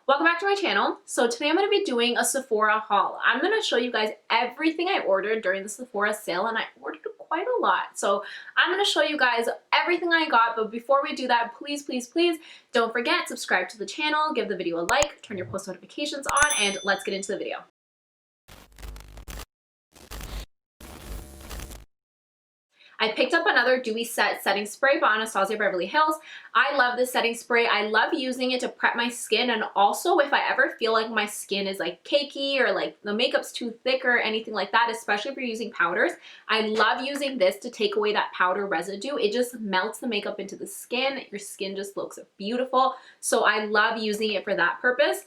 Welcome back to my channel. So today I'm going to be doing a Sephora haul. I'm going to show you guys everything I ordered during the Sephora sale, and I ordered quite a lot. So I'm going to show you guys everything I got, but before we do that, please don't forget, subscribe to the channel, give the video a like, turn your post notifications on, and let's get into the video. I picked up another Dewy Set setting spray by Anastasia Beverly Hills. I love this setting spray. I love using it to prep my skin, and also if I ever feel like my skin is like cakey or like the makeup's too thick or anything like that, especially if you're using powders, I love using this to take away that powder residue. It just melts the makeup into the skin. Your skin just looks beautiful. So I love using it for that purpose.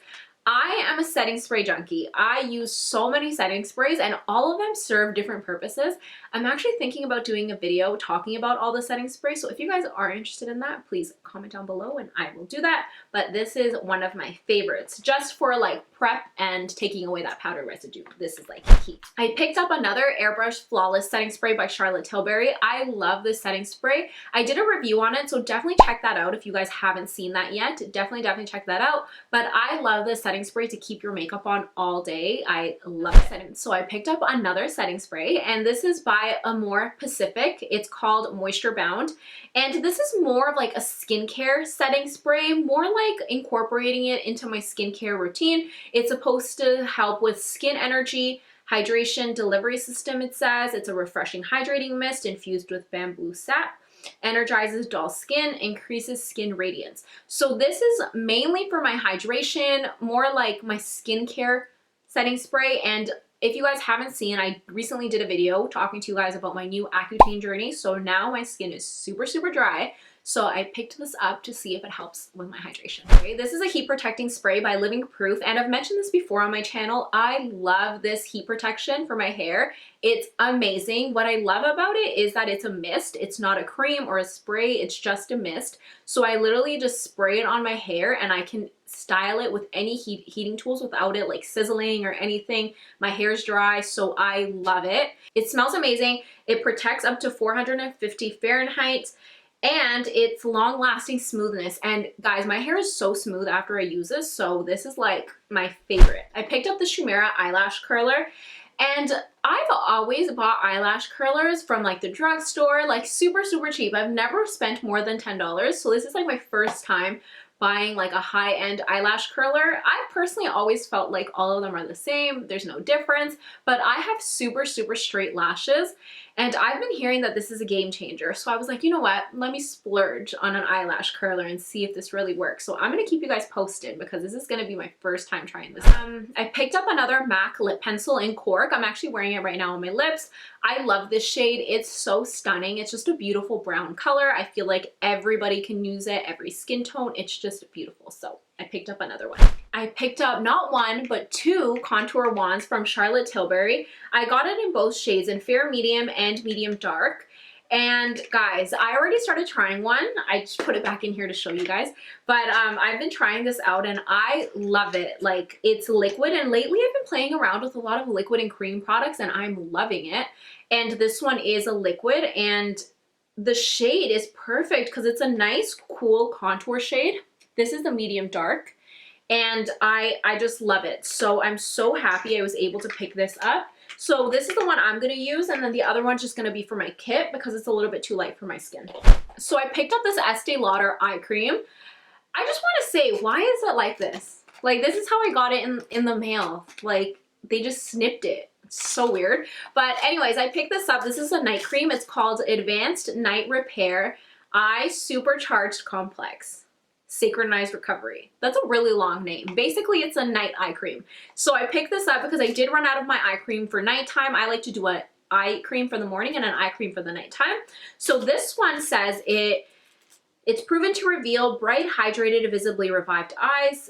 I am a setting spray junkie. I use so many setting sprays and all of them serve different purposes. I'm actually thinking about doing a video talking about all the setting sprays. So if you guys are interested in that, please comment down below and I will do that. But this is one of my favorites just for like prep and taking away that powder residue. This is like key. I picked up another AIRBRUSH Flawless setting spray by Charlotte Tilbury. I love this setting spray. I did a review on it, so definitely check that out if you guys haven't seen that yet. Definitely check that out. But I love this setting spray to keep your makeup on all day. I love setting. So I picked up another setting spray, and this is by AMORE Pacific. It's called Moisture Bound, and this is more of like a skincare setting spray, more like incorporating it into my skincare routine. It's supposed to help with skin energy, hydration, delivery system, it says. It's a refreshing hydrating mist infused with bamboo sap. Energizes dull skin, increases skin radiance. So this is mainly for my hydration, more like my skincare setting spray. And if you guys haven't seen, I recently did a video talking to you guys about my new Accutane journey. So now my skin is super dry. So I picked this up to see if it helps with my hydration. Okay, this is a heat protecting spray by Living Proof, and I've mentioned this before on my channel. I love this heat protection for my hair. It's amazing. What I love about it is that it's a mist. It's not a cream or a spray. It's just a mist. So I literally just spray it on my hair and I can style it with any heating tools without it like sizzling or anything. My hair's dry, so I love it. It smells amazing. It protects up to 450 Fahrenheit. And it's long-lasting smoothness. And guys, my hair is so smooth after I use this, so this is like my favorite. I picked up the Shumira eyelash curler, and I've always bought eyelash curlers from like the drugstore, like super cheap. I've never spent more than $10, so this is like my first time buying like a high-end eyelash curler. I personally always felt like all of them are the same. There's no difference, but I have super straight lashes, and I've been hearing that this is a game changer. So I was like, you know what? Let me splurge on an eyelash curler and see if this really works. So I'm going to keep you guys posted because this is going to be my first time trying this. I picked up another MAC lip pencil in Cork. I'm actually wearing it right now on my lips. I love this shade. It's so stunning. It's just a beautiful brown color. I feel like everybody can use it, every skin tone. It's just beautiful. So I picked up another one. I picked up not one, but two contour wands from Charlotte Tilbury. I got it in both shades, in fair medium and medium dark. And guys, I already started trying one. I just put it back in here to show you guys. But I've been trying this out and I love it. Like, it's liquid, and lately I've been playing around with a lot of liquid and cream products and I'm loving it. And this one is a liquid, and the shade is perfect because it's a nice cool contour shade. This is the medium dark, and I just love it. So I'm so happy I was able to pick this up. So this is the one I'm going to use, and then the other one's just going to be for my kit because it's a little bit too light for my skin. So I picked up this Estee Lauder eye cream. I just want to say, why is it like this? Like, this is how I got it in the mail. Like, they just snipped it. It's so weird. But anyways, I picked this up. This is a night cream. It's called Advanced Night Repair Eye Supercharged Complex Synchronized Recovery. That's a really long name. Basically, it's a night eye cream. So I picked this up because I did run out of my eye cream for nighttime. I like to do an eye cream for the morning and an eye cream for the nighttime. So this one says it's proven to reveal bright, hydrated, visibly revived eyes.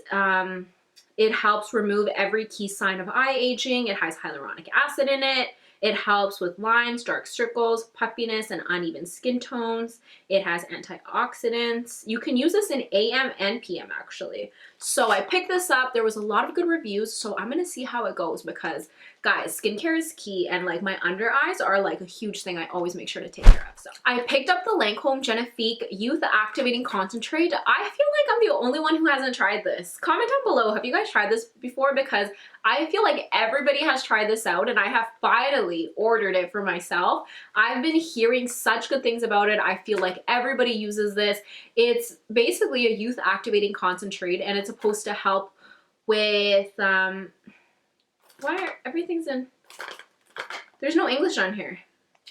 It helps remove every key sign of eye aging. It has hyaluronic acid in it. It helps with lines, dark circles, puffiness, and uneven skin tones. It has antioxidants. You can use this in AM and PM actually. So I picked this up. There was a lot of good reviews, so I'm gonna see how it goes because guys, skincare is key, and like my under eyes are like a huge thing I always make sure to take care of. So I picked up the Lancome GENIFIQUE Youth Activating Concentrate. I feel like I'm the only one who hasn't tried this. Comment down below, have you guys tried this before? Because I feel like everybody has tried this out and I have finally ordered it for myself. I've been hearing such good things about it. I feel like everybody uses this. It's basically a youth activating concentrate and it's supposed to help with everything's in, there's no English on here.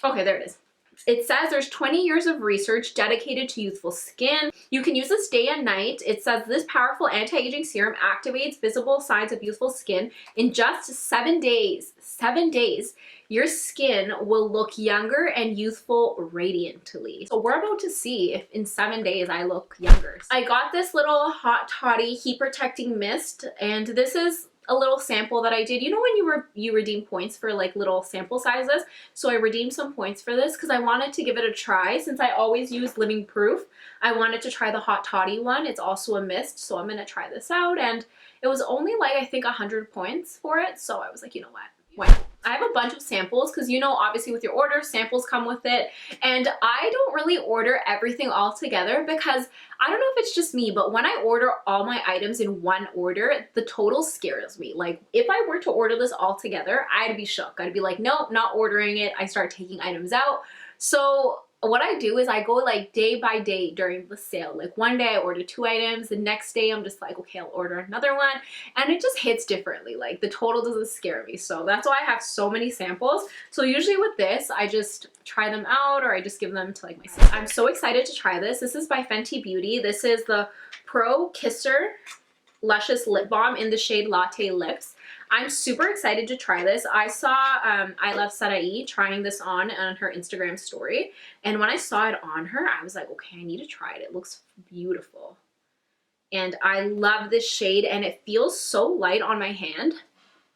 Okay, there it is. It says there's 20 years of research dedicated to youthful skin. You can use this day and night. It says this powerful anti-aging serum activates visible signs of youthful skin in just 7 days. 7 days, your skin will look younger and youthful radiantly. So we're about to see if in 7 days I look younger. I got this little Hot Toddy Heat Protecting Mist, and this is a little sample that I did. You know when you redeem points for like little sample sizes? So I redeemed some points for this because I wanted to give it a try. Since I always use Living Proof, I wanted to try the Hot Toddy one. It's also a mist, so I'm gonna try this out. And it was only like, I think 100 points for it. So I was like, you know what? Why not? I have a bunch of samples because you know obviously with your order samples come with it, and I don't really order everything all together because I don't know if it's just me, but when I order all my items in one order, the total scares me. Like if I were to order this all together, I'd be shook. I'd be like, nope, not ordering it. I start taking items out. So what I do is I go like day by day during the sale. Like one day I order 2 items, the next day I'm just like, okay, I'll order another one, and it just hits differently. Like the total doesn't scare me. So that's why I have so many samples. So usually with this, I just try them out or I just give them to like my sister. I'm so excited to try this. This is by Fenty Beauty. This is the Pro Kisser Luscious Lip Balm in the shade Latte Lips. I'm super excited to try this. I saw I Love Sarai trying this on her Instagram story, and when I saw it on her, I was like, okay, I need to try it. It looks beautiful. And I love this shade, and it feels so light on my hand.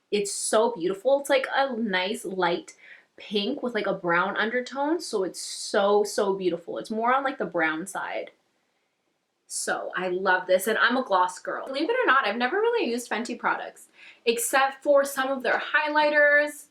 It's so beautiful. It's like a nice light pink with like a brown undertone, so it's so, so beautiful. It's more on like the brown side. So I love this, and I'm a gloss girl. Believe it or not, I've never really used Fenty products except for some of their highlighters,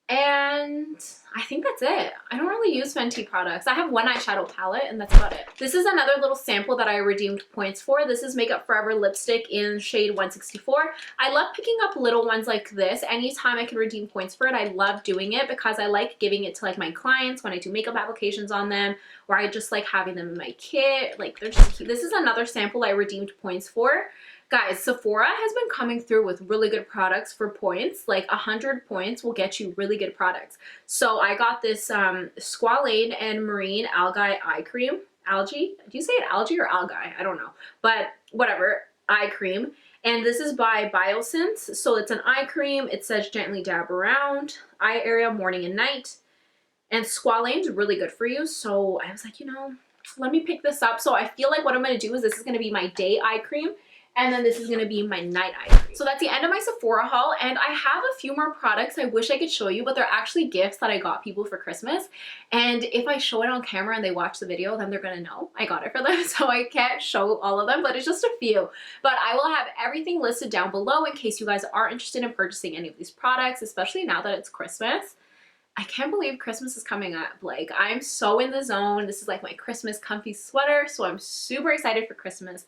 and I think that's it. I don't really use Fenty products. I have one eyeshadow palette and that's about it. This is another little sample that I redeemed points for. This is Makeup Forever lipstick in shade 164. I love picking up little ones like this. Anytime I can redeem points for it, I love doing it because I like giving it to like my clients when I do makeup applications on them, or I just like having them in my kit. Like they're just cute. This is another sample I redeemed points for. Guys, Sephora has been coming through with really good products for points. Like 100 points will get you really good products. So I got this Squalane and Marine Algae Eye Cream. Algae? Do you say it algae or algae? I don't know. But whatever, eye cream. And this is by BIOSSANCE. So it's an eye cream. It says gently dab around, eye area, morning and night. And Squalane's really good for you. So I was like, you know, let me pick this up. So I feel like what I'm going to do is this is going to be my day eye cream, and then this is going to be my night eye cream. So that's the end of my Sephora haul, and I have a few more products I wish I could show you, but they're actually gifts that I got people for Christmas. And if I show it on camera and they watch the video, then they're going to know I got it for them. So I can't show all of them, but it's just a few. But I will have everything listed down below in case you guys are interested in purchasing any of these products, especially now that it's Christmas. I can't believe Christmas is coming up. Like, I'm so in the zone. This is like my Christmas comfy sweater, so I'm super excited for Christmas.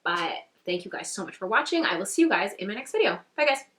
But thank you guys so much for watching. I will see you guys in my next video. Bye, guys.